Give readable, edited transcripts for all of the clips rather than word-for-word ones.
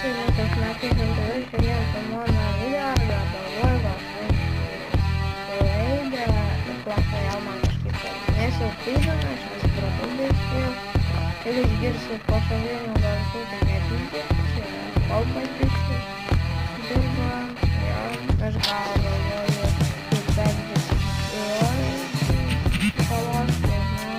tas metais gal žiūrėjau pirmą video, bet galvoju, gal laidą, plaka jau man kažkaip nesupydama, aš nesupratau biškį. Jeigu išgirsiu pašalinių garsų, tai nepykit, kol patiksiu, dirba, jo, aš gal galvoju, kaip peržiūrėti spalvos, nežinau.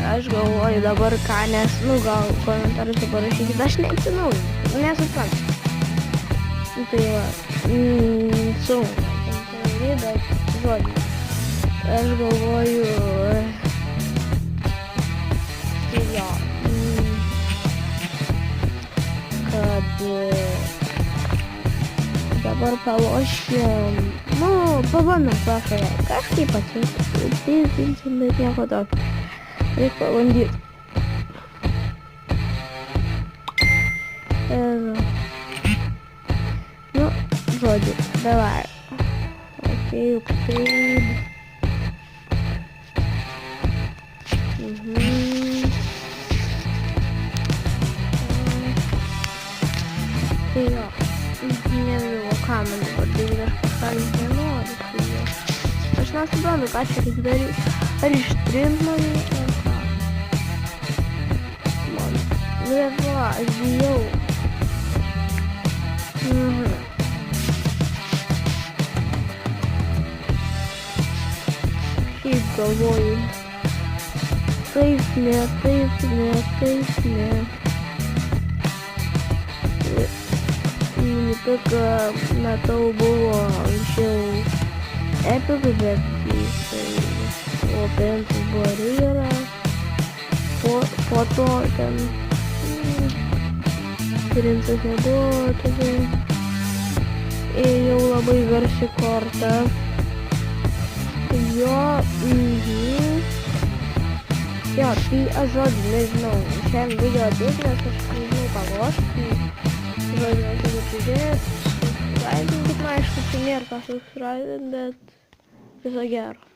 Aš galvoju dabar ką, nes, gal komentaruose parašykit, aš neatsinaujinu, nesuprantu. Tai va, sunku, bet žodžiu, aš galvoju, jo, kad dabar paloškim, pabandom prašau, kažkaip atsitinsim, bet nieko tokio. Reikia pabandyti. Žodžiu, davai. Ok. Tai jo, nežinau, ką man dabar daryti, aš kažką nenoriu. Aš nesuprantu, ką čia reikia daryti. Ar ištrint mane, ar ką? Bet va, aš bijau. Šiaip galvoju. Taip ne. Tokia, matau, buvo anksčiau epikų, bet jisai Opentus buvo yra. Po to ten princas nebuvo tokia. Ėjau labai garsi kortą. Jo, jo, tai aš žodžiu, nežinau, šiam video ateis, nes aš nežinau ką lošti. Žodžiu, aš jeigu žiūrėt, subscribe, aišku, čia nėra ką subscribe, bet viso gero.